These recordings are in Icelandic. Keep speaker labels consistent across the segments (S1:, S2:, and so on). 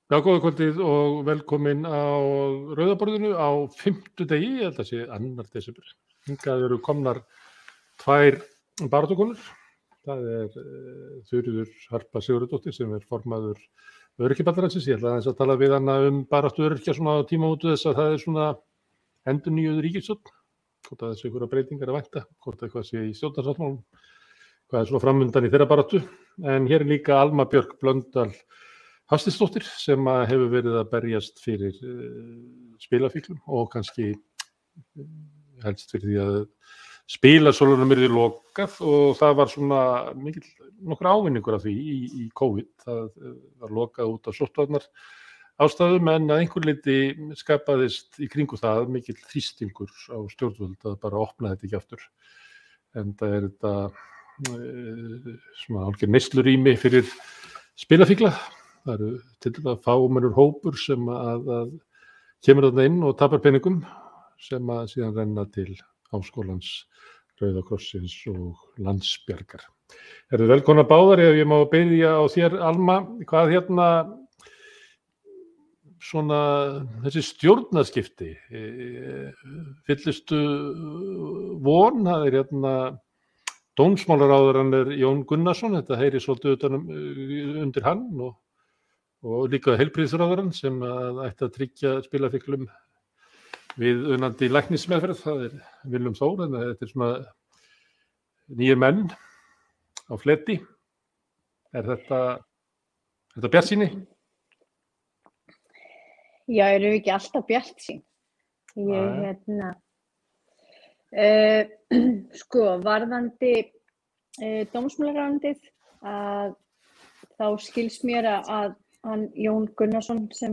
S1: Já, góða kvöldið og velkomin á Rauðaborðinu á 5. degi, ég held að sé 2. desember. Hingað eru komnar 2 baráttukonur. Það Þuríður Harpa Sigurðardóttir sem formaður Öryrkjabandalagsins. Ég ætla aðeins að tala við hana baráttu öryrkja svona á tímamótu þess að það svona endurnýjuð ríkisstjórn. Hvort að þessu einhverja breytingar að vænta, hvort eitthvað sé í stjórnarsáttmálum, hvað svona framundan í þeirra baráttu. En hér líka Alma Björk Blöndal Hafsteinsdóttir sem hefur verið að berjast fyrir spilafíklum og kannski helst fyrir því að spilasölunum yrði lokað og það var svona nokkur ávinningur af því í COVID. Það var lokað út af sóttvarnar ástæðum en að einhver leyti skapaðist í kringu það mikill þrýstingur á stjórnvöld að bara opna þetta ekki aftur. En það þetta svona hálfgerð neyslurými fyrir spilafíkla. Það eru til dæmis fámennur hópur sem að kemur þarna inn og tapar peningum sem að síðan renna til Háskólans, Rauða krossins og Landsbjargar. Eru velkomnar báðar, ef ég má byrja á þér, Alma, hvað svona þessi stjórnarskipti, fyllistu von, það dómsmálaráðherrann Jón Gunnarsson, þetta heyrir svolítið undir hann og líka heilbrigðisráðherrann sem ætti að tryggja spilafíklum við unandi læknismeðferð, það Willum Þór, en þetta svona nýjir menn á fleti. Þetta bjartsýni?
S2: Já, erum við ekki alltaf bjartsýn? Varðandi dómsmálaráðuneytið, þá skilst mér að hann Jón Gunnarsson sem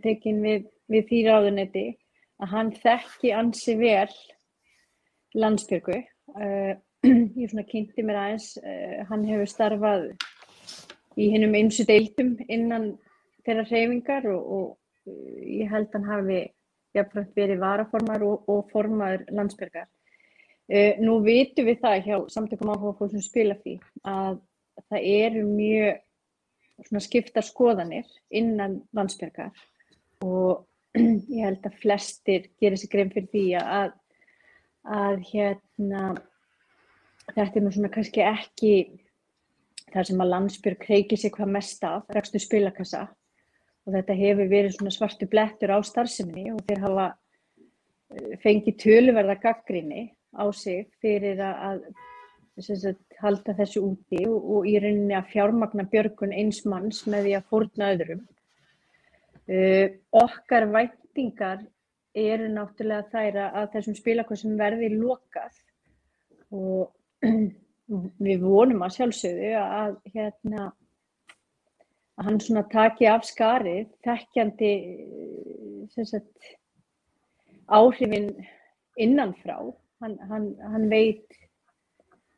S2: tekinn við því ráðuneyti, að hann þekki ansi vel Landsbjörgu. Ég svona kynnti mér aðeins, hann hefur starfað í hinum ýmsu deildum innan þeirra hreyfingar og ég held hann hafi jafnframt verið varaformaður og formaður Landsbjargar. Nú vitum við það hjá samtökum áhugafólks sem spilafí að það eru mjög svona skiptar skoðanir innan Landsbjargar og ég held að flestir geri sér grein fyrir því að þetta nú svona kannski ekki þar sem að Landsbjörg hreykir sig hvað mest af, rekstur spilakassa og þetta hefur verið svona svartur blettur á starfseminni og þeir hafa fengið töluverða gagnrýni á sig fyrir að halda þessu úti og í rauninni að fjármagna björgun eins manns með því að fórna öðrum. Okkar væntingar eru náttúrulega þær að þessum spilakössum verði lokað og við vonum að sjálfsögðu að hann svona taki af skarið þekkjandi áhrifin innanfrá.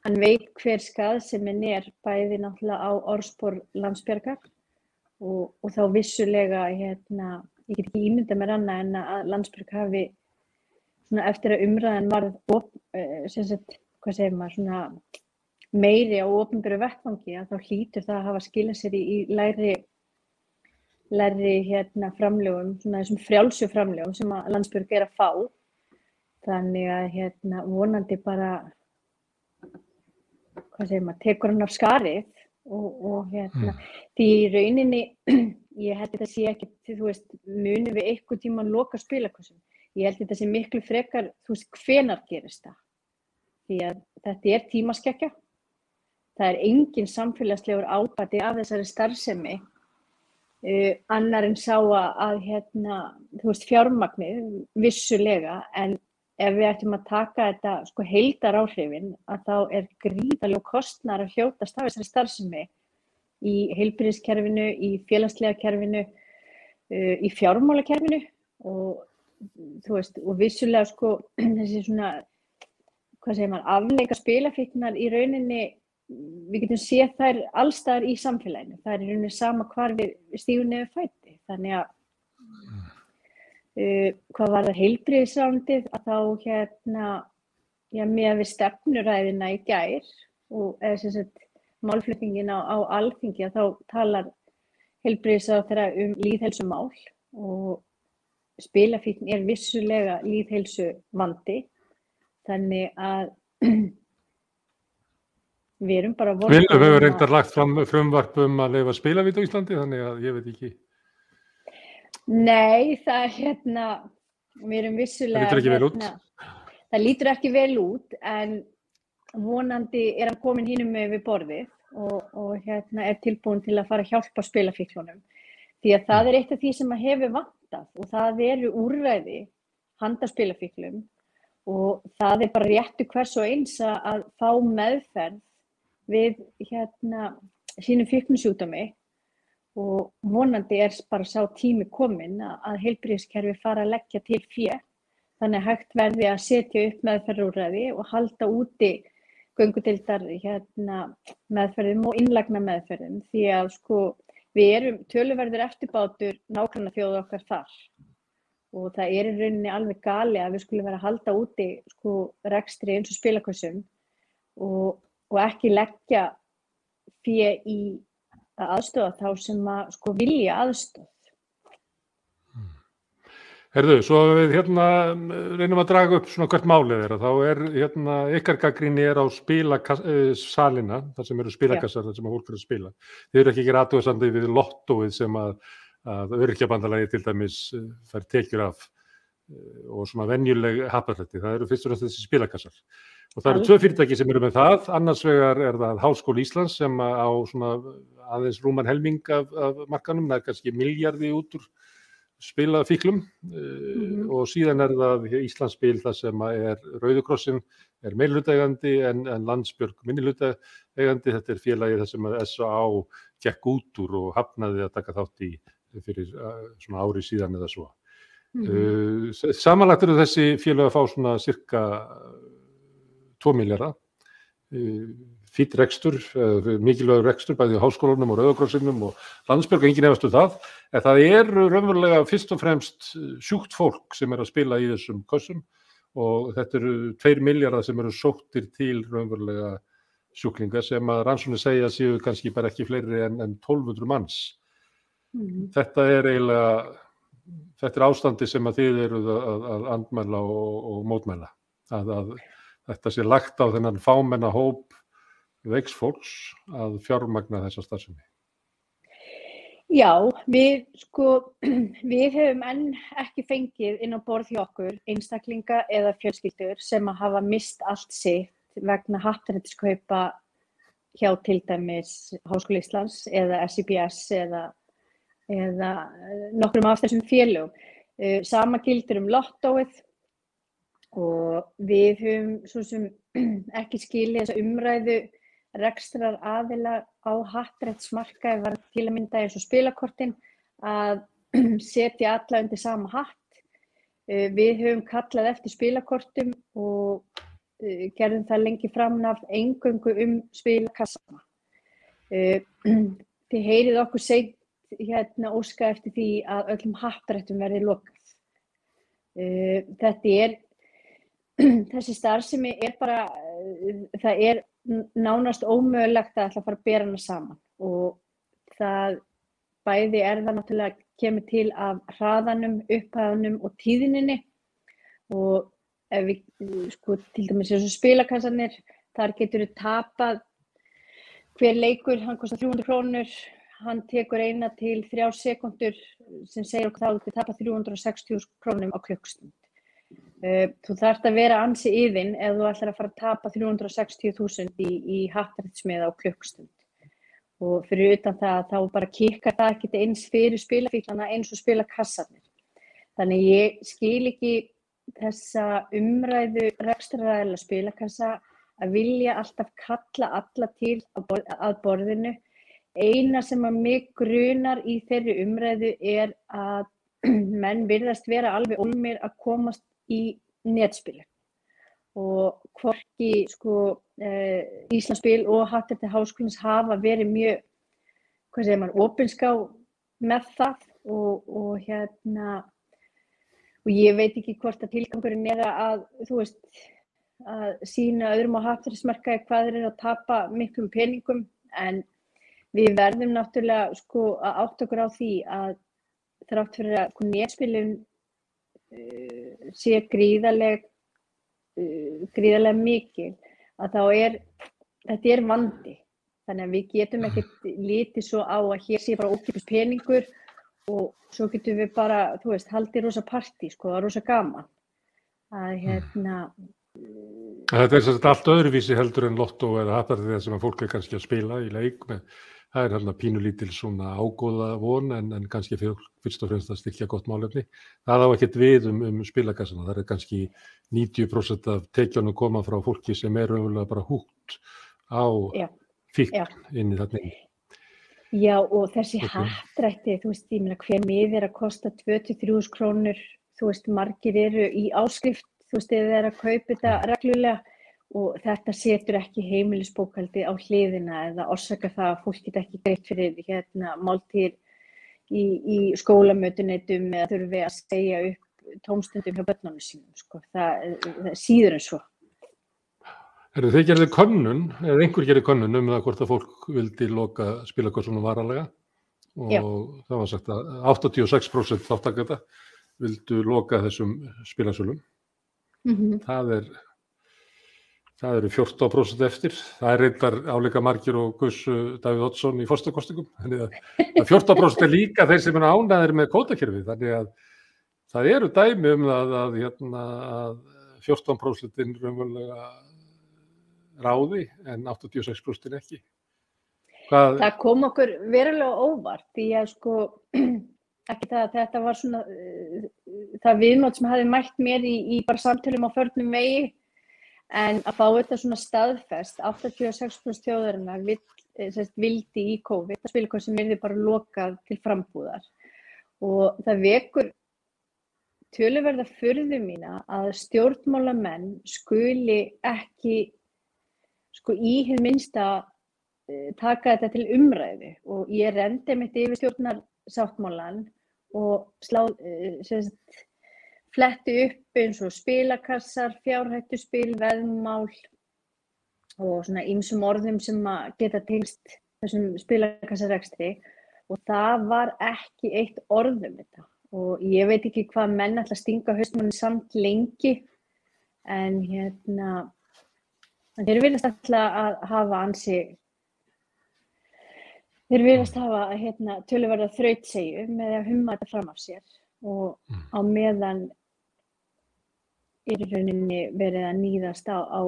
S2: Hann veit hver skaðsemin bæði náttúrulega á orðspor Landsbjargar og þá vissulega, ég get ekki ímyndað mér annað en að Landsbjörg hafi svona eftir að umræðan varð svona meiri á opinberu vettvangi að þá hlýtur það að hafa skilað sér í lægri framlögum, svona þessum frjálsu framlögum sem að Landsbjörg að fá. Þannig að vonandi bara tekur hann af skarið og því í rauninni ég held þetta sé ekki, munum við einhvern tímann loka spilakössum. Ég held þetta sé miklu frekar, hvenær gerist það? Því að þetta tímaskekkja. Það engin samfélagslegur ábati af þessari starfsemi annar en sá að fjármagnið vissulega, en ef við ættum að taka þetta heildaráhrifin að þá gríðarlegur kostnaður að hljótast af þessari starfsemi í heilbrigðiskerfinu, í félagslega kerfinu, í fjármálakerfinu og vissulega þessi svona, afleika spilafíknar í rauninni, við getum séð þær allstaðar í samfélaginu. Það í rauninni sama hvar við stígum niður fæti. Þannig að hvað varðar heilbrigðisráðuneytið að þá miðað við stefnuræðuna í gær og málflutningin á Alþingi að þá talar heilbrigðisráðherra lýðheilsumál og spilafíkn vissulega lýðheilsuvandi. Þannig að við erum bara
S1: Við höfum reyndar lagt fram frumvarp að leyfa spilavíti á Íslandi, þannig að ég veit ekki.
S2: Nei, það við erum vissulega...
S1: Það lítur ekki vel út.
S2: Það lítur ekki vel út, en vonandi hann kominn hinum með við borðið og tilbúin til að fara að hjálpa spilafíklunum. Því að það eitt af því sem hefur vantað og það eru úrræði handa spilafíklum og það bara réttu hvers og eins að fá meðferð við sínum fíknisjúkdómi og vonandi bara sá tími kominn að heilbrigðiskerfi fara að leggja til fé þannig að hægt verði að setja upp meðferðarúrræði og halda úti göngudeildar meðferðum og innlagna meðferðum því að við erum töluverður eftirbátur nágrannaþjóða okkar þar og það í rauninni alveg gali að við skulum vera að halda úti rekstri eins og spilakössum og ekki leggja fé í að aðstoða þá sem vilja aðstoð.
S1: Herðu, svo við reynum að draga upp svona hvert málið þá ykkar gagnrýni á spilasalina, þar sem eru spilakassar, þar sem fólk eru að spila. Þið eru ekki athugasemdir við lottóið sem að Öryrkjabandalagið til dæmis fær tekjur af og svona venjuleg happdrætti. Það eru fyrst og fremst þessi spilakassar. Og það eru 2 fyrirtæki sem eru með það. Annars vegar það Háskóli Íslands sem á svona aðeins rúman helming af markanum, það kannski milljarði út úr spilafíklum og síðan það Íslandsspil þar sem Rauði krossinn meirihlutaeigandi en Landsbjörg minnihlutaeigandi. Þetta félagið þar sem SÁ gekk út úr og hafnaði að taka þátt í fyrir svona ári síðan eða svo. Samanlagt eru þessi félög að fá svona cirka 2 milljarða. Fínn rekstur, mikilvægur rekstur bæði á háskólanum og Rauða krossinum og Landsbjörg, enginn efast það. En það raunverulega fyrst og fremst sjúkt fólk sem að spila í þessum kössum og þetta eru 2 milljarðar sem eru sóttir til raunverulega sjúklinga sem að rannsóknir segja séu kannski bara ekki fleiri en 1200 manns. Þetta ástandi sem að þið eruð að andmæla og mótmæla. Að þetta sé lagt á þennan fámenna hóp veiks fólks að fjármagna þessa starfsemi.
S2: Já, við höfum enn ekki fengið inn á borð hjá okkur einstaklinga eða fjölskyldur sem að hafa mist allt sitt vegna happdrættiskaupa hjá til dæmis Háskóli Íslands eða SIBS eða nokkrum af þessum félögum. Sama gildir lottóið og við höfum svo sem ekki skilið þessa umræðu rekstrar aðila á happdrættismarkaði var til að mynda eins og spilakortin að setja alla undir sama hatt. Við höfum kallað eftir spilakortum og gerðum það lengi framan af eingöngu spilakassana. Þið heyrið okkur seint óska eftir því að öllum happdrættum verði lokað. Þessi starfsemi bara, það nánast ómögulegt að ætla að fara að bera hana saman og það bæði það náttúrulega kemur til af hraðanum, upphæðunum og tíðninni og ef við til dæmis eins og spilakassarnir, þar getur við tapað hver leikur, hann kostar 300 krónur, hann tekur 1 til 3 sekúndur sem segir okkur þá að við tapa 360.000 krónum á klukkustund. Þú þarft að vera ansi yfin ef þú ætlar að fara að tapa 360.000 í happdrættismiða á klukkustund. Og fyrir utan það þá bara kikkar það ekki eins fyrir spilafíklana eins og spilakassarnir. Þannig ég skil ekki þessa umræðu rekstraraðila spilakassa að vilja alltaf kalla alla til að borðinu. Eina sem að mig grunar í þeirri umræðu að menn virðast vera alveg ólmir að komast í netspili og hvorki Íslandsspil og Happdrætti Háskólans hafa verið mjög, opinská með það og ég veit ekki hvort að tilgangurinn að sýna öðrum á happdrættismarkaði hvað þeir eru að tapa miklum peningum en við verðum náttúrulega sko að átta okkur á því að þrátt fyrir að netspilin sé gríðarlega mikil, að þá þetta vandi. Þannig að við getum ekkert litið svo á að hér sé bara ókeypis peningur og svo getum við bara, þú veist, haldið rosa partí, sko, það rosa gaman.
S1: Þetta sem sagt allt öðruvísi heldur en lottó eða happdrætti sem að fólk kannski að spila í leik með. Það hérna pínulítil svona ágóða von en kannski fyrst og fremst að styrkja gott málefni. Það á ekkert við spilakassana. Það kannski 90% af tekjunum koma frá fólki sem raunverulega bara húgt á fíkn inn í þarna.
S2: Já, og þessi happdrætti, þú veist, ég meina hver miði að kosta 2-3 krónur, þú veist, margir eru í áskrift, þú veist, eða að kaupa þetta reglulega og þetta setur ekki heimilisbókhaldi á hliðina eða orsakar það að fólk geta ekki greitt fyrir máltíðir í skólamötuneytum eða þurfi að segja upp tómstundum hjá börnunum sínum, sko. Það síður en svo.
S1: Þið gerðu könnun, eða einhver gerði könnun það hvort að fólk vildi loka spilakössunum varanlega og það var sagt að 86% þátttakenda vildu loka þessum spilasölum. Það eru 14% eftir. Það reyndar álíka margir og Gus Davíð Oddsson í forsetakosningum. Þannig að 14% líka þeir sem ánægðir með kvótakerfið. Þannig að það eru dæmi það að 14% raunverulega ráði en 86% ekki.
S2: Það kom okkur verulega óvart því að sko ekki það að þetta var svona það viðmót sem hafði mætt mér í bara samtölum á förnum vegi. En að fá þetta svona staðfest, 86% þjóðarinnar vildi í COVID, það spilaköss sem yrði bara lokað til frambúðar. Og það vekur töluverða furðu mína að stjórnmálamenn skuli ekki sko í hið minnsta taka þetta til umræðu. Og ég renndi mitt yfir stjórnarsáttmálann og fletti upp eins og spilakassar, fjárhættuspil, veðmál og svona ýmsum orðum sem að geta tengst þessum spilakassarekstri og það var ekki eitt orð þetta og ég veit ekki hvað menn ætla að stinga hausnum samt lengi en þeir virðast ætla að hafa töluverða þrautseigju með að humma þetta fram af sér og á meðan í rauninni verið að níðast á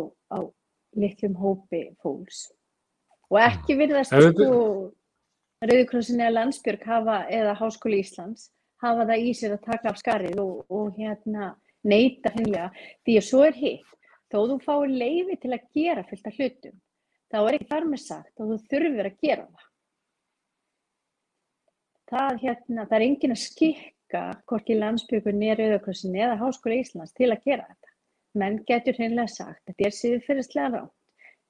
S2: litlum hópi fólks. Og ekki virðast Rauði krossinn eða Landsbjörg eða Háskóli Íslands hafa það í sér að taka af skarið og neita hreinlega. Því að svo hitt, þó þú fáir leyfi til að gera fullt af hlutum, þá ekki þar með sagt að þú þurfir að gera það. Það enginn að skikka hvorki Landsbjörgun Rauða krossinn eða Háskóli Íslands til að gera þetta. Menn getur hreinlega sagt, þetta siðferðislega rangt.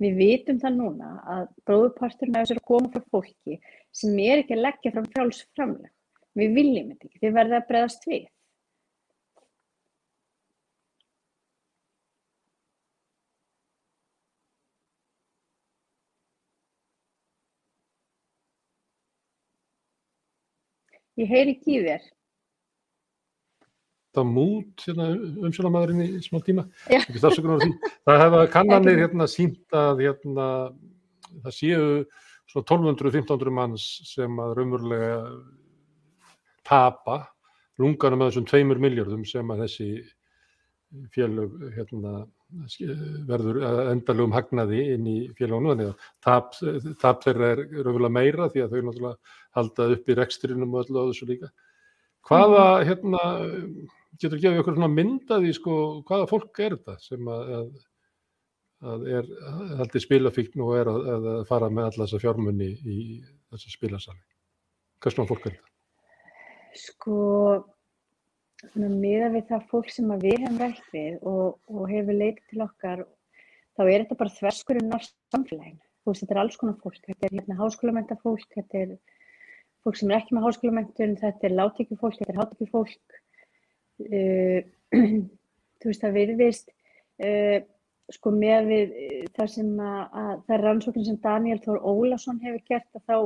S2: Við vitum það núna að bróðurparturinn af þessu að koma frá fólki sem ekki að leggja fram frjáls framlag. Við viljum þetta ekki, þið verða að bregðast við. Ég heyri ekki í þér.
S1: Það mút umsjónarmaðurinn í smá tíma. Ekki stafsökunar á því. Það hefa kannanir sýnt að það séu svona 1200-1500 manns sem að raunverulega tapa lunganum með þessum 2 milljörðum sem að þessi félög verður endanlegum hagnaði inn í félögunum. Þannig að tap þeirra raunverulega meira því að þau náttúrulega halda upp í rekstrinum og öllu á þessu líka. Hvaða getur gefið ykkur svona mynd af því hvaða fólk þetta sem að haldið spilafíkn og að fara með alla þessa fjármuni í þessa spilasali? Hvers svona fólk þetta?
S2: Miðað við það fólk sem við höfum rætt við og hefur leitað til okkar, þá þetta bara þverskurinn á samfélaginu. Þetta alls konar fólk, þetta háskólamenntafólk, þetta fólk sem ekki með háskólamenntun, þetta lágtekjufólk, þetta hátekjufólk. Það virðist sko með við það sem að það rannsóknir sem Daniel Þór Ólafsson hefur gert, að þá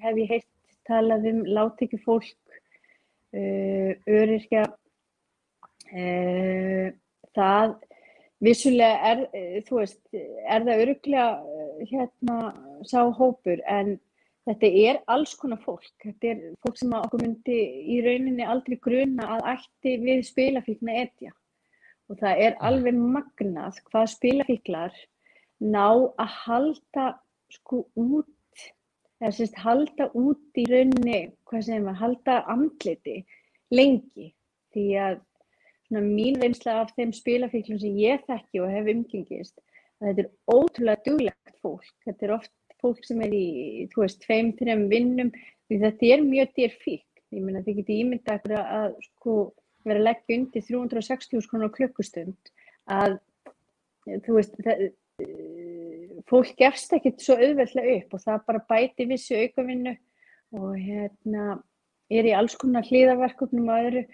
S2: hef ég heyrt talað lágtekjufólk, öryrkja, það vissulega er það örugglega sá hópur, en þetta er alls konar fólk. Þetta er fólk sem okkur myndi í rauninni aldrei gruna að ætti við spilafíkn að etja. Og það er alveg magnað hvað spilafíklar ná að halda sko út, halda út í rauninni, halda andliti lengi. Því að mín reynsla af þeim spilafíklum sem ég þekki og hef umgengist, að þetta er ótrúlega duglegt fólk. Þetta er oft fólk sem er í, 2-3 vinnum, því þetta er mjög dýr fíkn. Ég meina, þið getið ímyndað ykkur að sko vera að leggja undir 360.000 krónur á klukkustund, að fólk gefst ekkert svo auðveldlega upp, og það bara bæti vissu aukavinnu og er í alls konar hliðarverkefnum og öðru.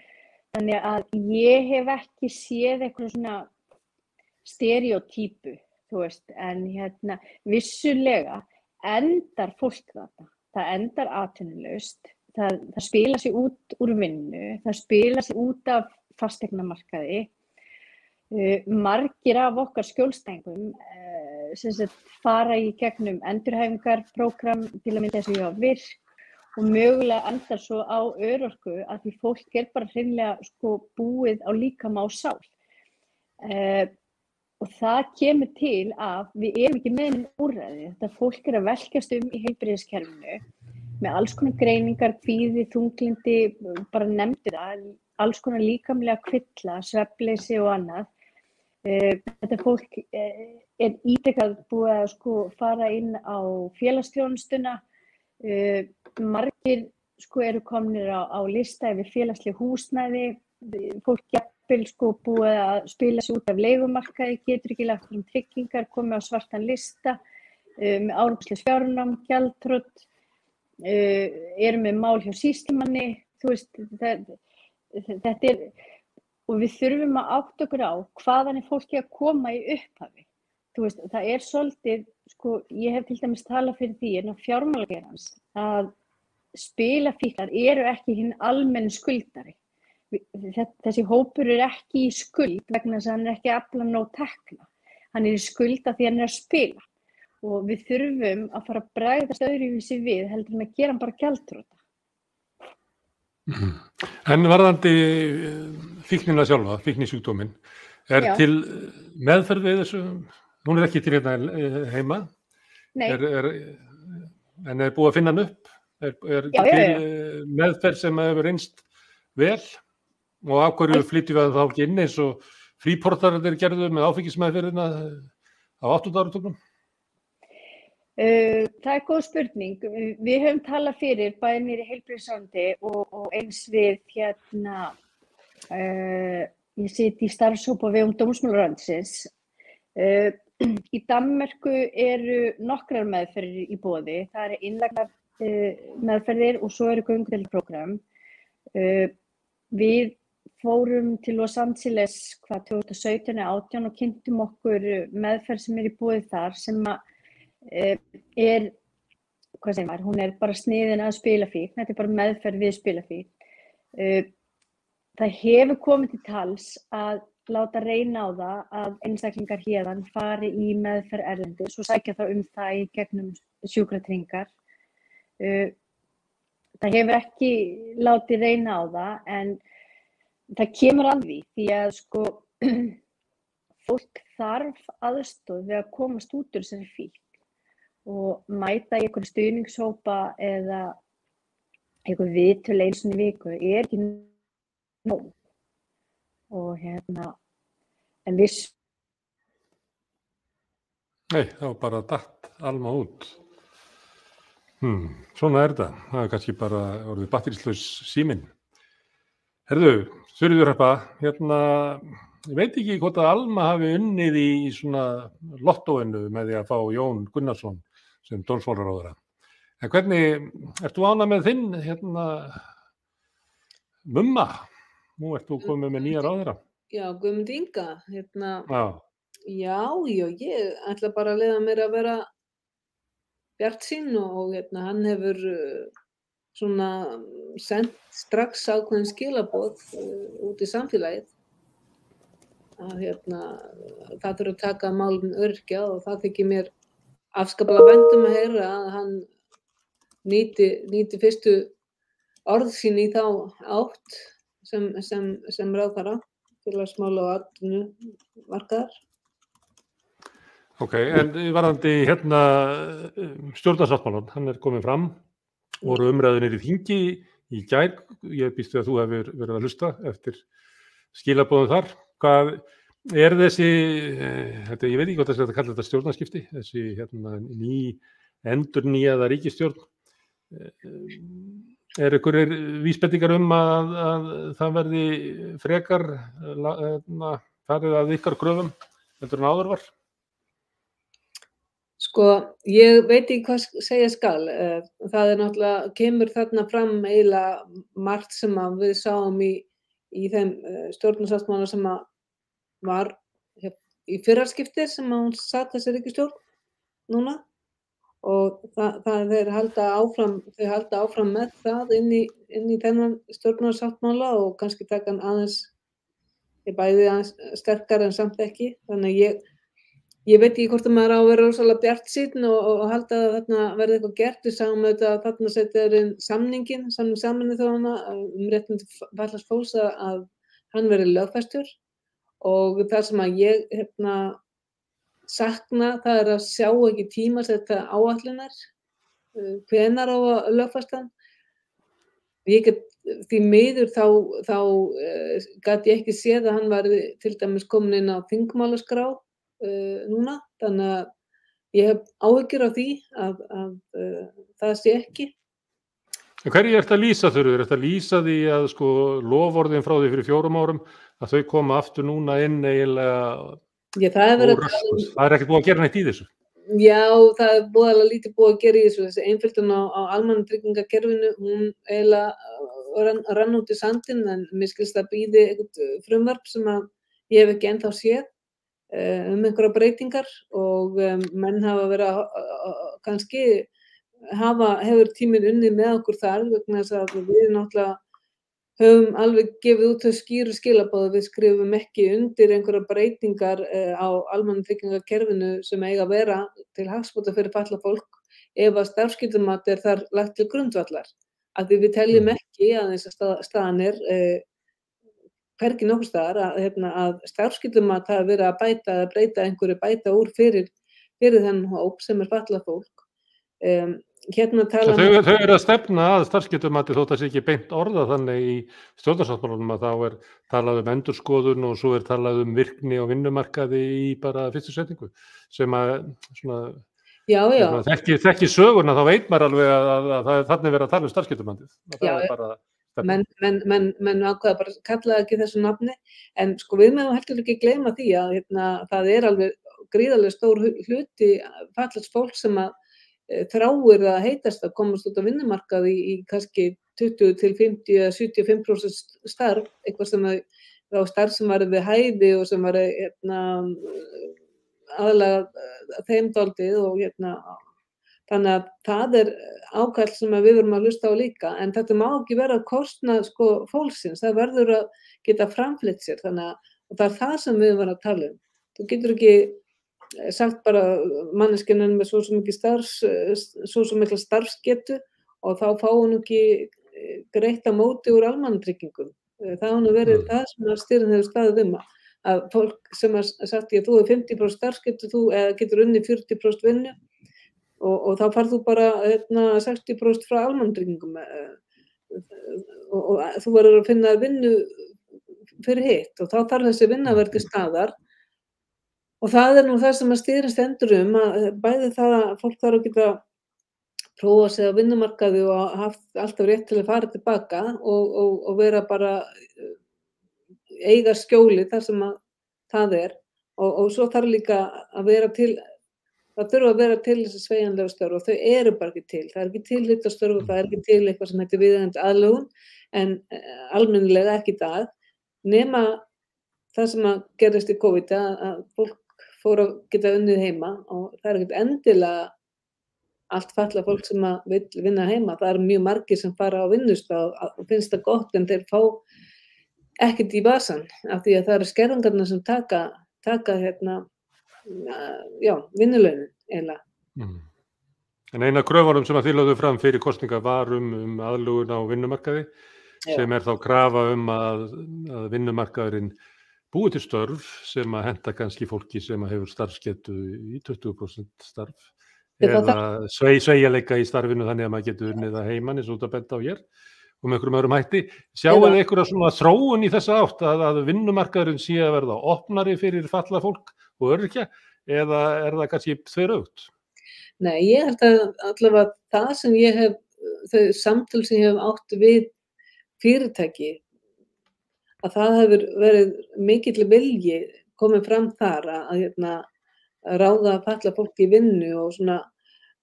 S2: Þannig að ég hef ekki séð eitthvað svona stereotípu, en vissulega endar fólk þetta. Það endar atvinnulaust, það spilar sig út úr vinnu, það spilar sig út af fasteignamarkaði. Margir af okkar skjólstæðingum fara í gegnum endurhæfingarprógram, til að mynda þessu virk, og mögulega endar svo á örorku, að því fólk er bara hreinlega sko búið á líkama og sál. Og það kemur til að við erum ekki með úrræði. Þetta fólk er að velkjast í heilbrigðiskerfinu með alls konar greiningar, kvíði, þunglyndi, bara nefndi það, alls konar líkamlega kvilla, svefnleysi og annað. Þetta fólk er ítrekað búið að sko fara inn á félagsþjónustuna. Margir sko eru komnir á lista yfir félagsleg húsnæði. Fólk jafnvel sko búið að spila sig út af leigumarkaði, getur ekki lagt fram tryggingar, komið á svartan lista, með árangurslaust fjárnám, gjaldþrot, eru með mál hjá sýslumanni. Þetta er, og við þurfum að átta okkur á hvaðan er fólki að koma í upphafi. Það er svolítið, sko, ég hef til dæmis talað fyrir því en á fjármálageirans að spilafíklar eru ekki hinn almenni skuldari. Þessi hópur er ekki í skuld vegna þess að hann er ekki að afla nóg tekna. Hann er í skuld af því hann er að spila. Og við þurfum að fara að bregðast öðruvísi við, heldur en að gera hann bara gjaldþrota.
S1: En varðandi fíknina sjálfa, fíknisjúkdóminn, er til meðferð við þessu? Hún er ekki til hérna heima?
S2: Nei.
S1: En er búið að finna hann upp? Er til meðferð sem hefur reynst vel? Og af hverju flytjum við þá ekki inn eins og fríportarnir gerðu með áfengismeðferðina á 8. áratugnum?
S2: Það er góð spurning. Við höfum talað fyrir bæði mér í heilbrigðisráðuneyti og eins við ég sit í starfshóp á vegum dómsmálaráðuneytisins. Í Danmörku eru nokkrar meðferðir í boði. Það eru innlagnar meðferðir og svo eru göngudeildarprógram. Við fórum til Los Angeles 2017-18 og kynntum okkur meðferð sem er í boði þar, sem er, hún er bara sniðin að spilafíkn. Þetta er bara meðferð við spilafíkn. Það hefur komið til tals að láta reyna á það að einstaklingar héðan fari í meðferð erlendis og sækja þá það í gegnum sjúkratryggingar. Það hefur ekki látið reyna á það, en það kemur að því að sko fólk þarf aðstoð við að komast út úr þessari fíkn, og mæta í einhverju stuðningshópa eða einhver viðtöl einu sinni í viku er ekki nóg. Og en viss.
S1: Nei, þá bara datt Alma út. Svona er þetta. Það er kannski bara orðið batteríslaus síminn. Herðu, Þuríður Harpa, ég veit ekki hvort að Alma hafi unnið í svona lottóinu með því að fá Jón Gunnarsson sem dómsmálaráðherra. En hvernig, ert þú ánægð með þinn mumma? Nú ert þú komið með nýja ráðherra.
S3: Já, Guðmund Inga,
S1: Já.
S3: Já, ég ætla bara að leyfa mér að vera bjartsýn og hann hefur svona sent strax ákveðin skilaboð út í samfélagið að það þurfi að taka málum öryrkja og það þykir mér afskaplega vænt að heyra að hann nýti fyrstu orð sín í þá átt sem ráðherra félagsmála og atvinnumarkaðar.
S1: Ok, en varðandi stjórnarsáttmálann, hann kominn fram, voru umræðunir í þingi í gær, ég býst við að þú hefur verið að hlusta eftir skilaboðum þar. Hvað þessi, ég veit ekki hvað það er að kalla þetta stjórnarskipti, þessi endurnýjaða ríkisstjórn, einhverjir vísbendingar að það verði frekar farið að ykkar kröfum heldur en áður var?
S3: Sko, ég veit ekki hvað segja skal. Það náttúrulega, kemur þarna fram eiginlega margt sem við sáum í þeim stjórnarsáttmála sem var í fyrra skipti sem hún sat þessi ríkisstjórn núna og það halda áfram með það inn í þennan stjórnarsáttmála og kannski taka hann aðeins sterkar en samt ekki. Þannig ég veit ekki hvort maður á að vera rosalega bjartsýnn og halda að þarna verði eitthvað gert. Við sáum auðvitað að þarna setja inn samning Sameinuðu þjóðanna réttindi fatlaðs fólks að hann verði lögfestur og það sem að ég sakna það að sjá ekki tímasetta áætlunar hvenær á að lögfesta hann. Ég get því miður þá gat ég ekki séð að hann væri til dæmis komin inn á þingmálaskrá núna, þannig að ég hef áhyggjur af því að það sé ekki.
S1: Hverju ertu að lýsa þurfur? Ertu að lýsa því að loforðin frá því fyrir 4 árum að þau koma aftur núna inn eiginlega það er ekkert búið að gera neitt í þessu?
S3: Já, það er alveg lítið búið að gera í þessu. Þessi einföldun á almannatryggingakerfinu, hún eiginlega rann út í sandinn en mér skilst að bíði eitthvað frumvarp sem að ég hef ekki ennþá séð einhverja breytingar og menn hafa verið kannski hefur tíminn unnið með okkur þar vegna þess að við náttúrulega höfum alveg gefið út þau skýru skilaboð við skrifum ekki undir einhverja breytingar á almannatryggingakerfinu sem eiga að vera til hagsbóta fyrir fatlað fólk ef að starfsgetumat þar lagt til grundvallar. Að við teljum ekki að þess að staðan hvergi nokkuð staðar að starfsgetumat hafi verið að bæta eða breyta einhverju bæta úr fyrir þennan hóp sem fatlað fólk.
S1: Þau eru að stefna að starfsgetumati þótt að sé ekki beint orða þannig í stjórnarsáttmálanum að þá talað endurskoðun og svo talað virkni á vinnumarkaði í bara fyrstu setningu sem að þekki söguna þá veit maður alveg að þannig verið að tala starfsgetumati.
S3: Menn ákveða bara að kalla ekki þessu nafni en við meðum heldur ekki gleyma því að það alveg gríðarlega stór hluti fatlaðs fólk sem að þráir að heitast að komast út á vinnumarkaði í kannski 20 til 50 eða 75% starf, eitthvað sem þá starf sem var við hæfi og sem var aðalega þeim dálítið og þannig að það ákall sem við verum að hlusta á líka en þetta má ekki vera að kostnað fólksins, það verður að geta framfleytt sér þannig að það það sem við verum að tala um. Þú getur ekki sagt bara manneskjan með svo mikla starfsgetu og þá fá hún ekki greitt á móti úr almannatryggingum. Það hún verið það sem að stýrinn hefur staðið að fólk sem sagt að þú hefur 50% starfsgetu eða getur unnið 40% vinnu og þá farð þú bara 60% frá almannatryggingum og þú verður að finna vinnu fyrir hitt og þá þarf þessi vinna að vera til staðar. Og það nú það sem að stýrinn stendur að bæði það að fólk þarf að geta prófa sig á vinnumarkaði og haft alltaf rétt til að fara tilbaka og vera bara eiga skjóli þar sem að það og svo þarf líka að vera til, það þurfa að vera til þessi sveigjanlegu störf og þau eru bara ekki til. Það ekki til hlutastörf og það ekki til eitthvað sem heitir viðeigandi aðlögun en almennilega ekki í dag nema það sem að gerist í COVID að fólk fór að geta unnið heima og það ekkert endilega allt fatlað fólk sem að vill vinna heima. Það mjög margir sem fara á vinnustað og finnst það gott en þeir fá ekkert í vasann af því að það skerðingarnar sem taka vinnulaunin eiginlega.
S1: En eina kröfunum sem að þið lögðu fram fyrir kosningar var aðlugun á vinnumarkaði sem þá krafa að vinnumarkaðurinn búið til störf sem að henta kannski fólki sem að hefur starfsgetu í 20% starf eða sveigjanleika í starfinu þannig að maður getur unnið að heiman eins og út að benda á hér og með einhverjum öðrum hætti. Sjáið þið einhverja svona þróun í þessa átt að vinnumarkaðurinn sé að verða opnari fyrir fatlað fólk og öryrkja eða það kannski þveröfugt?
S3: Nei, ég held að allavega það sem þau samtöl sem ég hef átt við fyrirtæki að það hefur verið mikill vilji komið fram þar að ráða fatlað fólk í vinnu og svona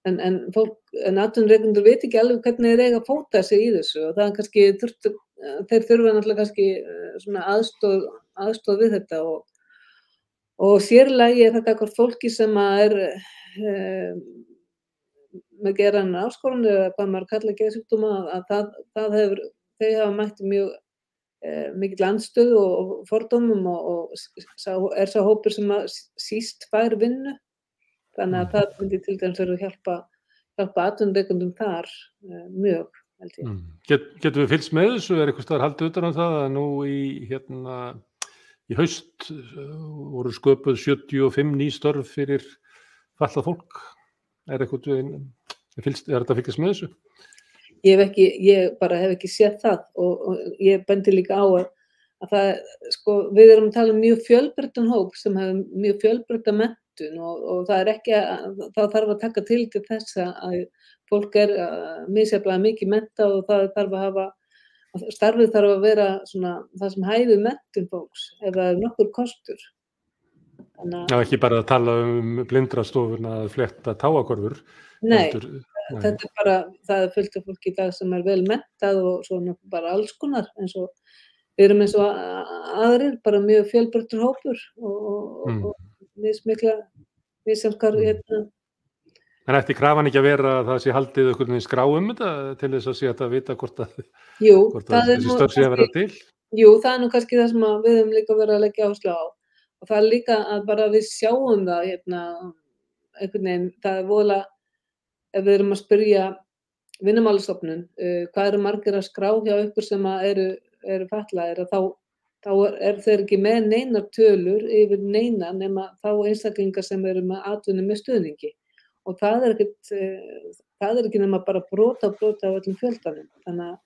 S3: en atvinnurekendur veit ekki alveg hvernig þeir eiga að fóta sig í þessu og það kannski þeir þurfa náttúrulega kannski svona aðstoð við þetta og sérlagi þetta hvort fólki sem með gerann áskorun eða hvað maður kallar geðsjúkdóma að þau hafa mætt mjög mikill andstöðu og fordómum og sá hópur sem síst fær vinnu þannig að það myndi til dæmis að hjálpa atvinnurekendum þar mjög held ég.
S1: Getum við fylgst með þessu? Eitthvað staðar haldið utan á það að nú í haust voru sköpuð 75 ný störf fyrir fatlað fólk? Er þetta að fylgjast með þessu?
S3: Ég bara hef ekki séð það og ég bendi líka á að það, við erum að tala mjög fjölbreyttan hóp sem hefur mjög fjölbreytta menntun og það þarf að taka til þess að fólk misjafnlega mikið menntað og það þarf að hafa, starfið þarf að vera svona það sem hæfir menntun fólks ef það nokkur kostur.
S1: Já, ekki bara að tala blindrastofuna að fletta táakorfur.
S3: Nei. Þetta bara, það fullt af fólki í dag sem vel menntað og svona bara alls konar eins og við erum eins og aðrir, bara mjög fjölbreyttur hópur og misjafnkar
S1: En ætti krafan ekki að vera að það sé haldið einhvern veginn skrá þetta til þess að sé að vita hvort þessi störf sé að vera til?
S3: Jú, það nú kannski það sem við höfum líka verið að leggja áherslu á og það líka að bara við sjáum það einhvern veginn, það voðalega ef við erum að spyrja Vinnumálastofnun hvað eru margir að skrá hjá ykkur sem eru fatlaðir þá þeir ekki með neinar tölur yfir neina nema þá einstaklingar sem eru með atvinnu með stuðningi og það er ekki nema bara brota af öllum fjöldanum þannig að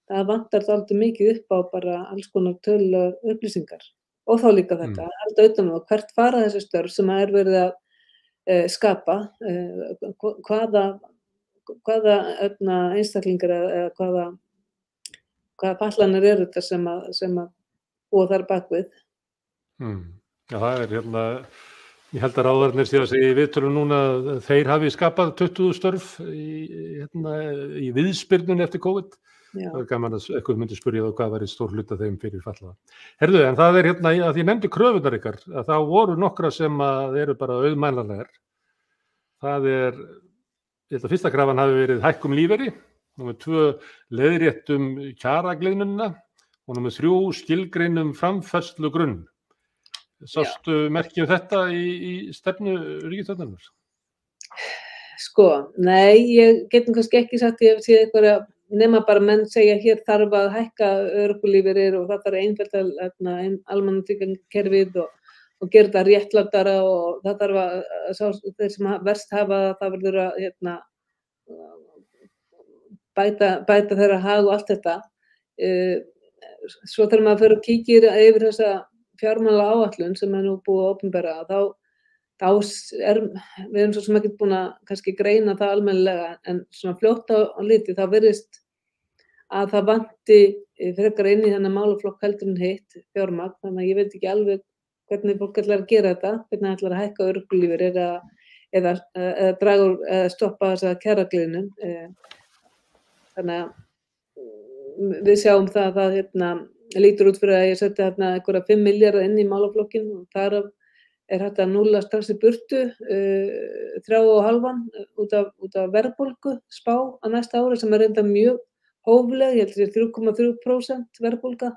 S3: það vantar dálítið mikið upp á bara alls konar tölulegar upplýsingar og þá líka þetta halda utan á hvert fara þessi störf sem verið að skapa hvaða einstaklingar eða hvaða fatlanir eru þetta sem að búa þar bakvið.
S1: Já, það ég held að ráðarnir sé að segja í viðtölum núna að þeir hafi skapað 20 störf í viðspyrnunni eftir COVID. Já. Það gaman að eitthvað myndi spyrja þá hvað væri stór hluta þeim fyrir fatlaða. Herðu, en það að ég nefndi kröfunar ykkar, að þá voru nokkra sem eru bara auðmælanlegar. Það ég held að fyrsta krafan hafi verið hækkun lífeyri, númer 2 leiðréttum kjaragliðnunina og númer 3 skilgreinum framfærslugrunn. Sástu merki þetta í stefnu ríkisstjórnarinnar?
S3: Nei, ég getum kannski ekki sagt ég hef séð eitthvað nema bara menn segja hér þarf að hækka örorkulífeyrir og það þarf einfalda almannatryggingakerfið og gera þetta réttlátara og það þarf að þeir sem verst hafa það verður að bæta þeirra hag og allt þetta. Svo þegar maður fer og kíkir yfir þessa fjármálaáætlun sem nú búið að opinbera við erum svo sem ekki búin að kannski greina það almennilega en svona fljótt á liti þá virðist að það vanti frekar inn í þennan málaflokk heldur en hitt fjármagn þannig að ég veit ekki alveg hvernig fólk ætlar að gera þetta, hvernig ætlar að hækka örorkulífeyri eða draga eða stoppa þessa kjaragliðnun. Þannig að við sjáum það að lítur út fyrir að ég setja einhverja 5 milljarða inn í málaflokkinn og þar hægt að núlla strax í burtu 3,5 út af verðbólgu spá á næsta ári sem reynda mjög hófleg, ég held að 3,3% verðbólga.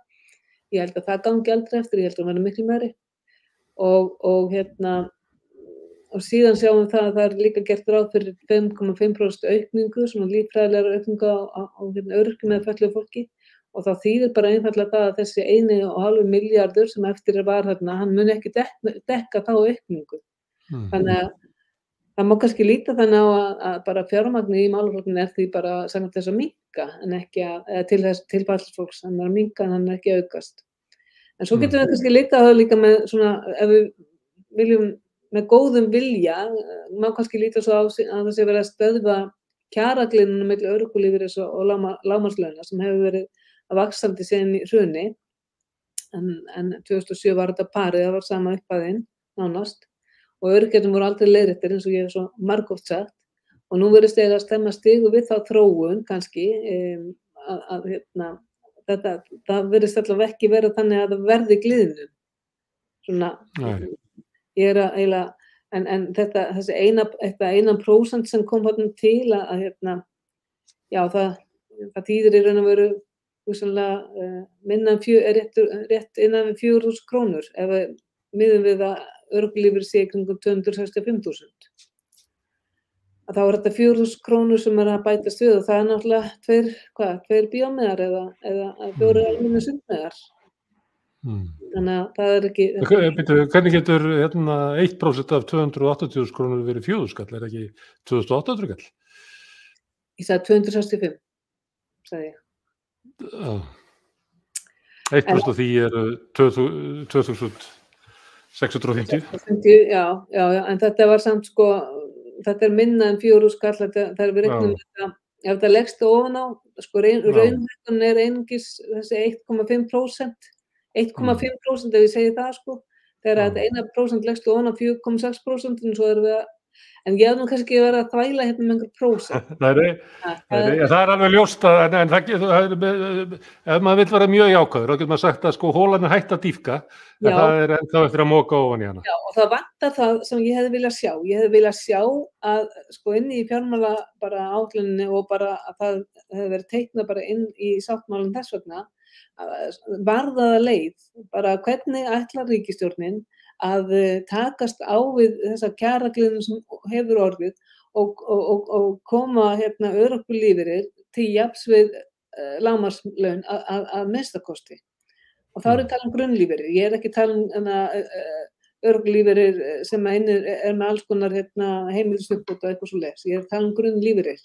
S3: Ég held að það gangi aldrei eftir, ég held að hún verði miklu meiri. Og síðan sjáum við það að það líka gert ráð fyrir 5,5% aukningu, svona líffræðilega aukningu á öryrkjum eða fötluðu fólki. Og þá þýðir bara einfaldlega það að þessi 1,5 milljarður sem eftir var þarna, hann mun ekki dekka þá aukningu. Þannig að það má kannski líta þannig á að bara fjármagn í málaflokknum því bara samkvæmt þess að minnka en ekki til fatlaðs hann að minnka en hann ekki aukast. En svo getum við kannski líta það líka með svona, ef við viljum með góðum vilja, má kannski líta svo á að það sé verið að stöðva kjaragliðnum milli örorkulífeyris og lágmarkslauna sem hefur verið að vaxandi síðan í hruni, en 2007 var þetta parið, það var sama upphæðin nánast og öryrkjarnir voru aldrei leiðréttir eins og ég hef svo margoft sagt og nú virðist eiga að stemma stigu við þá þróun kannski það virðist allavega ekki vera þannig að það verði gliðnun. Svona, ég að eiginlega, en þessi 1% sem kom þarna til að já, það þýðir í raun og veru minna rétt innan 4.000 krónur ef við miðum við að örorkulífeyrir sé í kringum 265.000. Þá þetta 4.000 krónur sem að bætast við og það náttúrulega 2 bíómiðar eða 4 almennir sundmiðar. Þannig að það ekki...
S1: Hvernig getur 1% af 280.000 krónur verið 4.000 skall, ekki 2.800 skall?
S3: Ég sagði 265, sagði ég.
S1: 1% af því eru 2.650.
S3: Já, en þetta var samt sko, þetta minna en 4.000 skall, það við reiknum þetta, ef þetta leggst ofan á, sko raunhækkun einungis þessi 1,5%, 1,5% ef ég segi það sko, þegar þetta 1% leggst ofan á 4,6% en svo erum við að en ég hef nú kannski verið að þvæla með einhver prósent.
S1: Það alveg ljóst en ef maður vill vera mjög jákvæður, þá getur maður sagt að sko hólan hætt að dýpka, en það ennþá eftir að moka ofan í hana. Já,
S3: og það vantar það sem ég hefði viljað sjá. Ég hefði viljað sjá að sko inn í fjármála bara áætluninni og bara að það hefði verið teiknað bara inn í sáttmálanum þess vegna, varðaða leið, bara hvernig ætlar ríkisstjórnin að takast á við þessa kjaragliðnun sem hefur orðið og koma örorkulífeyrir til jafns við lágmarkslaun að minnstakosti. Og þá er ég tala grunnlífeyrir. Ég er ekki tala örorkulífeyrir sem með alls konar heimilisuppbót og eitthvað svoleiðis. Ég er tala grunnlífeyrir.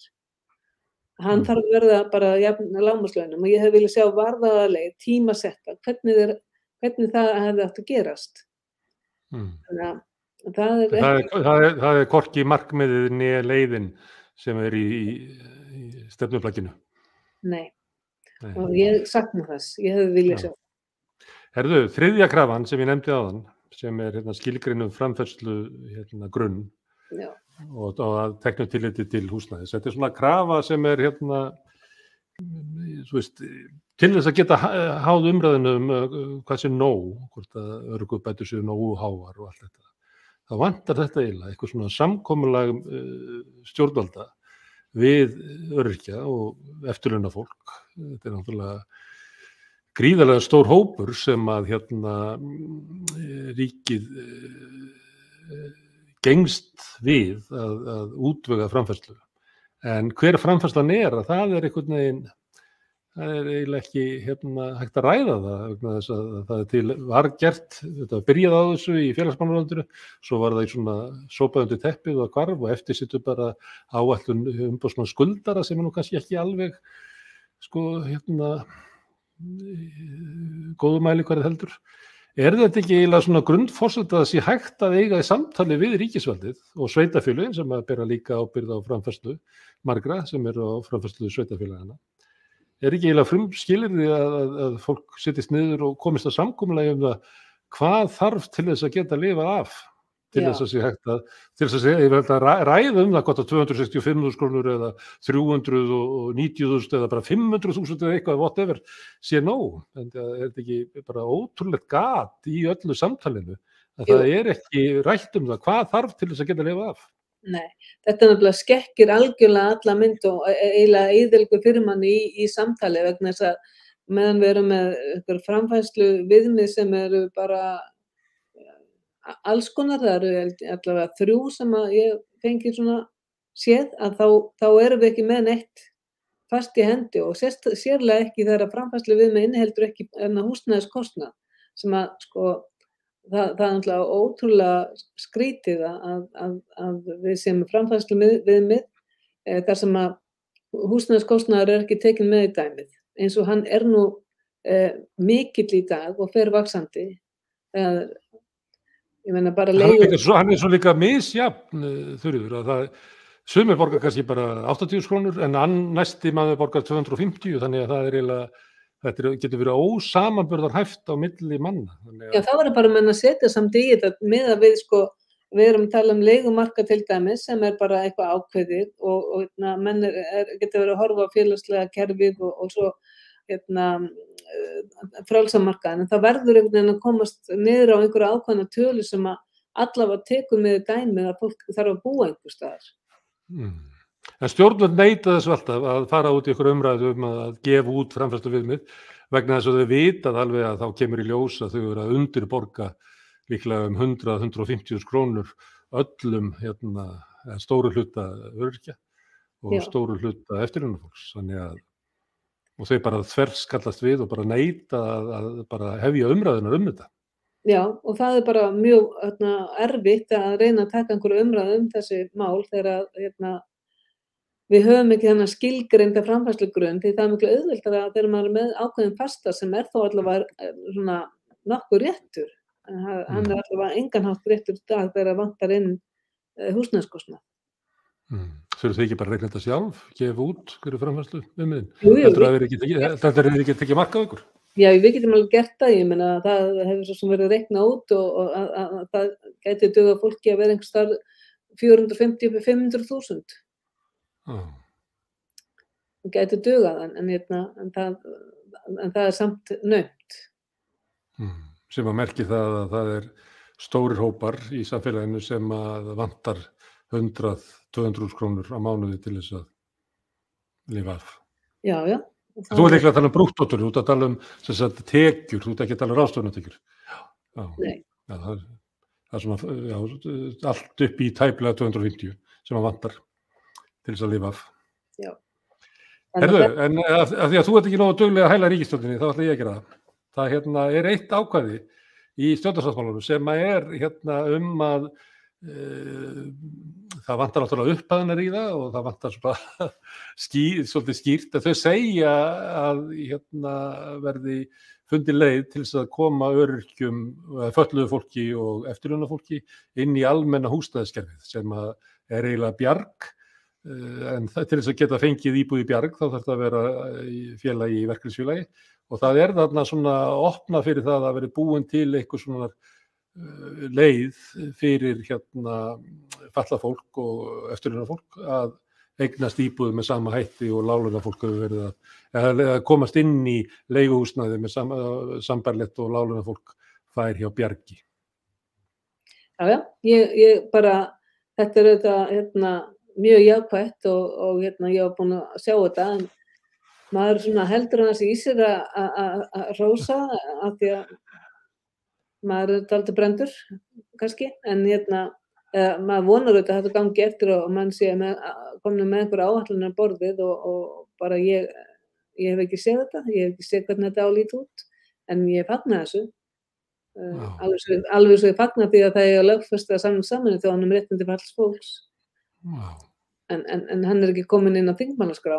S3: Hann þarf að verða bara jafn lágmarkslaunum og ég hef viljað sjá varðaða leið, tímasetta, hvernig það hefði átt að gerast.
S1: Það er hvorki markmiðið né leiðin sem er í stefnuplagginu.
S3: Nei, og ég sakna þess, ég hefði viljað sjá.
S1: Herðu, þriðja krafan sem ég nefndi áðan, sem er skilgreinum framfærslu grunn og að teknu tilliti til húsnæðis. Þetta er svona krafa sem er þú veist, til þess að geta háð umræðinu hvað sé nóg, hvort að örorkubætur séu nógu háar og allt þetta. Það vantar þetta eiginlega, eitthvað svona samkomulag stjórnvalda við öryrkja og eftirlaunafólk. Þetta er náttúrulega gríðarlega stór hópur sem að ríkið gengst við að útvega framfærslu. En hver framfærslan að það er einhvern veginn, það er eiginlega ekki hægt að ræða það vegna þess að það var gert, þetta byrjaði á þessu í félagsmálaráðuneytinu, svo var það í svona sópað undir teppið og hvarf og eftir sittur bara áætlun umboðsmanns skuldara sem er nú kannski ekki alveg sko góðu mælikvarði heldur. Er þetta ekki eiginlega svona grunnforsenda að sé hægt að eiga í samtali við ríkisvaldið og sveitarfélögin sem að bera líka ábyrgð á framfærslu margra sem eru á framfærslu sveitarfélagana? Er ekki eiginlega frumskilyrði að fólk sittist niður og komist að samkomulagi það hvað þarf til þess að geta lifað af? Til þess að sé hægt að ræða það hvort að 265.000 krónur eða 390.000 eða bara 500.000 eða eitthvað whatever sé nóg. En er þetta ekki bara ótrúlegt gat í öllu samtalinu að það ekki rætt það. Hvað þarf til þess að geta lifað af?
S3: Nei, þetta nefnilega skekkir algjörlega alla mynd og eiginlega eyðilgu fyrir manni í samtali vegna þess að meðan við erum með einhver framfærslu viðmið sem eru bara alls konar, það eru allavega 3 sem að ég fengi svona séð, að þá erum við ekki með neitt fast í hendi og sérlega ekki þegar að framfærslu viðmið inniheldur ekki húsnæðiskostnað sem að sko það er náttúrulega ótrúlega skrítið að við séum framfærslu viðmið þar sem að húsnæðiskostnaður ekki tekin með í dæmið eins og hann nú mikill í dag og fer vaxandi. Ég meina bara
S1: hann svo líka misjafn, Þuríður, að það sumir borgar kannski bara 80.000 krónur en næsti maður borgar 250, þannig að það eiginlega, þetta getur verið ósamanburðarhæft á milli manna.
S3: Já, þá verður bara menn að setja samt í þetta með að við erum að tala leigumarka til dæmis sem bara eitthvað ákveðið og menn getur verið að horfa á félagslega kerfið og svo frjálsamarkaðinn, en það verður einhvern veginn að komast niður á einhverja ákveðna tölu sem að allavega tekur með dæmið að fólk þarf að búa einhvers staðar.
S1: En stjórnvöld neita þessu alltaf að fara út í einhverju umræðu að gefa út framfærslu viðmið vegna þess að þau vitað alveg að þá kemur í ljós að þau eru að undirborga líklega 100-150.000 krónur öllum stóru hluta öryrkja og stóru hluta eftirlaunafólks, þannig að og þau bara þverskallast við og bara neita að bara hefja umræðunar þetta.
S3: Já, og það bara mjög erfitt að reyna að taka einhverju umræðu þessi mál þegar við höfum ekki þennan skilgreinda framfærslugrunn, því það miklu auðveldara að þegar maður með ákveðin fasta sem þó allavega svona nokkuð réttur. Hann allavega engan hátt réttur dag þegar vantar inn húsnæðiskostnað.
S1: Þurfum þið ekki bara að reikna þetta sjálf, gefa út hverju framfærslu viðmiðin? Þetta ekki tekið mark á ykkur?
S3: Já, við getum alveg gert það, ég meina það hefur svo sem verið að reikna út og að það gæti dugað fólki að vera einhvers staðar 450-500.000. Það gæti dugað en það er samt naumt.
S1: Sem að merki það að það stórir hópar í samfélaginu sem að vantar 100-200 krónur á mánuði til þess að lifa af.
S3: Já.
S1: Þú ert ekki að tala um brúttótölur, þú ert að tala um tekjur, þú ert ekki að tala um ráðstöfunartekjur.
S3: Nei.
S1: Já, það er svona allt upp í tæplega 250 sem að vantar til þess að lifa af.
S3: Já.
S1: Herðu, en af því að þú ert ekki nógu duglega að hæla ríkisstjórninni, þá ætla ég að gera það. Það eitt ákvæði í stjórnarsáttmálanum sem að það vantar náttúrulega upphæðunar í það og það vantar svolítið skýrt að þau segja að verði fundið leið til þess að koma öryrkjum, fötluðu fólki og eftirlaunafólki inn í almenna húsnæðiskerfið sem að eiginlega bjarg, en til þess að geta fengið íbúð í bjarg þá þarf það að vera félagi í verkalýðsfélagi og það þarna svona opna fyrir það að veri búin til eitthvað svona leið fyrir fatlað fólk og eftirlaunafólk að eignast íbúð með sama hætti og láglaunafólk hefur verið að komast inn í leiguhúsnæði með sambærilegt og láglaunafólk fær hjá bjargi.
S3: Já, ég bara þetta auðvitað mjög jákvætt og ég var búin að sjá þetta en maður svona heldur hann í sér að rósa af því að maður dálítið brendur kannski, en maður vonar auðvitað að þetta gangi eftir og mann sé komin með einhverja áætlanir á borðið og bara ég hef ekki séð þetta, ég hef ekki séð hvernig þetta álít út, en ég fagna þessu. Alveg svo ég fagna því að það að lögfesta Sameinuðu þjóðanna réttindi fatlaðs fólks. En hann ekki komin inn á þingmálaskrá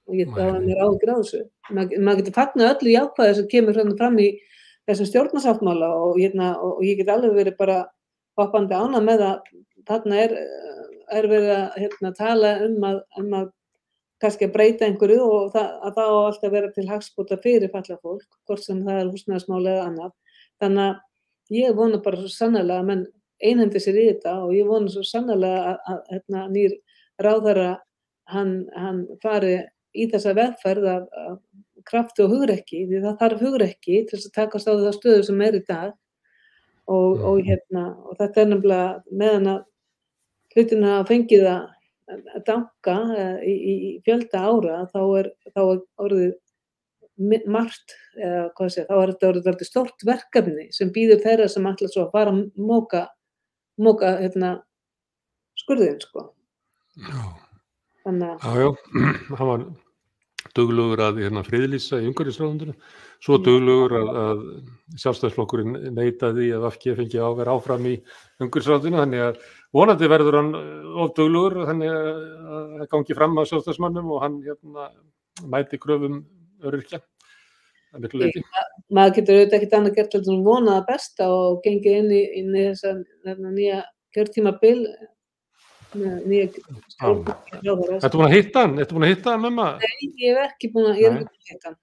S3: og þá mér áhyggjur á þessu. Maður getur fagnað öllu jákvæðu sem kemur fram í þessum stjórnarsáttmála og ég get alveg verið bara hoppandi ánægð með að þarna verið að tala að kannski að breyta einhverju og að það á alltaf vera til hagsbóta fyrir fatlað fólk, hvort sem það húsnæðismál eða annað. Þannig að ég vona bara svo sannarlega að menn einhendi sér í þetta og ég vona svo sannarlega að nýr ráðherra hann fari í þessa vegferð af krafti og hugrekki, því það þarf hugrekki til þess að takast á það stöðu sem í dag og þetta nefnilega meðan að hlutina hafa fengið að danka í fjölda ára, þá er orðið margt, þá er þetta orðið veldig stórt verkefni sem býður þeirra sem ætla svo að fara að móka skurðinn, sko. Þannig að...
S1: Já, hann var duglegur að friðlýsa í umhverfisráðuneytinu, svo duglegur að Sjálfstæðisflokkurinn neitaði að VG fengi að vera áfram í umhverfisráðuneytinu, þannig að vonandi verður hann of duglegur, þannig að gangi fram að Sjálfstæðismannum og hann mæti kröfum öryrkja.
S3: Maður getur auðvitað ekkert annað gert heldur en vona það besta og gengið inn í þessa nýja kjörtímabil með nýja stjórnarráðherra.
S1: Ertu búin að hitta hann? Ertu búin að hitta hann, mamma?
S3: Nei, ég er ekki búin að hitta hann.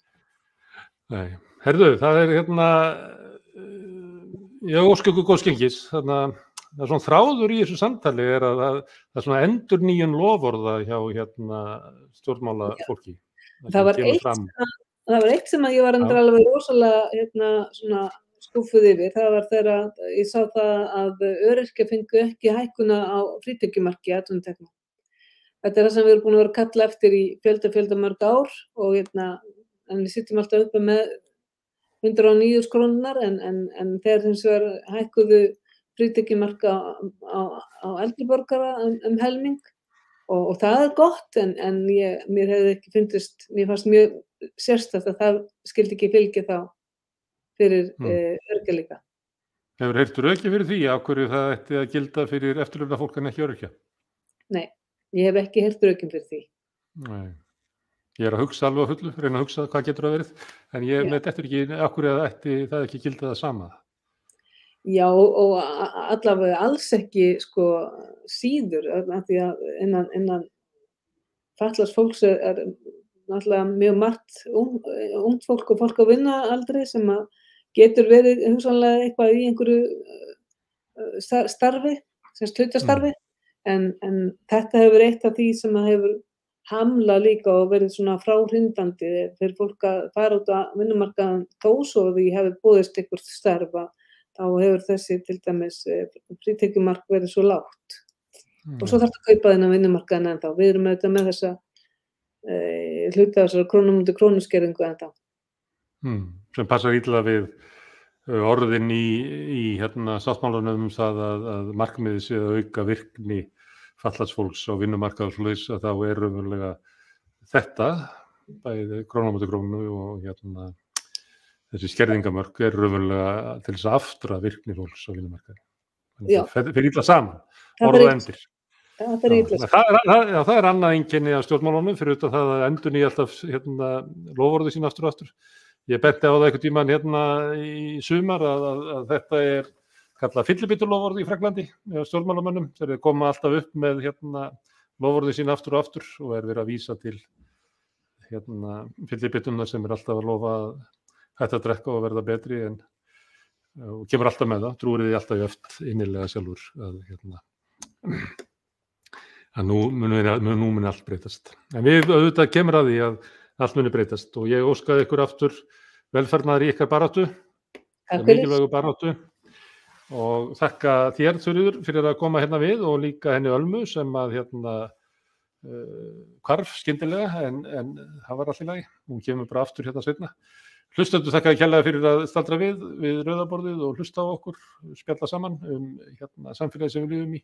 S1: Nei, herðu, það er ég óska ykkur góðs gengis, það er svona þráður í þessu samtali er að það er svona endurnýjun loforða hjá stjórnmálafólki.
S3: Það var eitt sem að ég var alveg rosalega svona skúffuð yfir. Það var þegar ég sá það að öryrkjar fengu ekki hækkuna á frítekjumarki atvinnutekna. Þetta er það sem við erum búin að vera að kalla eftir í fjölda mörg ár og en við sitjum alltaf uppi með 109 krónurnar en þegar hins vegar hækkuðu frítekjumarka á eldri borgara helming og það er gott en mér hefði ekki fundist, mér fannst mjög sérstakt að það skildi ekki fylgja þá fyrir öryrkja líka.
S1: Hefur heyrtur ekki fyrir því af hverju það ætti að gilda fyrir eftirlaunafólk en ekki öryrkja?
S3: Nei, ég hef ekki heyrt rökin fyrir því.
S1: Nei, ég er að hugsa alveg á fullu, reyna að hugsa hvað getur að verið, en ég veit eftir ekki af hverju það ætti það ekki gilda það sama.
S3: Já, og allavega alls ekki síður, af því að innan fatlaðs fólks er náttúrulega mjög margt ungt fólk og fólk á vinnualdri sem að getur verið hugsanlega eitthvað í einhverju starfi, sem hlutastarfi, en þetta hefur eitt af því sem að hefur hamlað líka og verið svona fráhrindandi fyrir fólk að fara út á vinnumarkaðinn þó svo því hefur boðist eitthvað starfa, þá hefur þessi til dæmis frítekjumark verið svo lágt. Og svo þarf það að kaupa þennan vinnumarkaðinn ennþá. Við erum auðvitað með þessa hluta þessar krónumúti krónuskerðingu ennþá.
S1: Sem passar illa við orðin í sáttmálanum það að markmiðið sé að auka virkni fatlaðs fólks á vinnumarkað og svoleiðis að þá er raunverulega þetta, bæði krónumúti krónu og þessi skerðingamörk er raunverulega til þess að aftra virkni fólks á vinnumarkaði. Það fer illa saman, orð og endir.
S3: Það er illa
S1: saman. Það er annað einkenni af stjórnmálunum fyrir utan það að endurnýja alltaf loforðið sín aftur og aftur. Ég benti á það einhvern tímann í sumar að þetta er kallað fyllibituloforð í Frakklandi með stjórnmálamönnum þegar þeir koma alltaf upp með loforðið sín aftur og aftur og er verið að vísa til fyllibitunar sem er alltaf að lofa að hætta að drekka og verða betri og kemur alltaf með það, trúir því alltaf jöft innilega sjálfur að nú muni allt breytast. En við auðvitað kemur að því að allt muni breytast og ég óskaði ykkur aftur velferðnaðar í ykkar baráttu, mikilvægu baráttu og þakka þér Þuríður fyrir að koma hérna við og líka henni Ölmu sem að hvarf skyndilega en það var allt í lagi, hún kemur bara aftur hérna seinna. Hlustendur þakka kærlega fyrir að staldra við rauðaborðið og hlusta á okkur, spjalla saman samfélagið sem við lifum í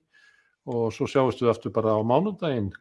S1: og svo sjáumst við aftur bara á mánudaginn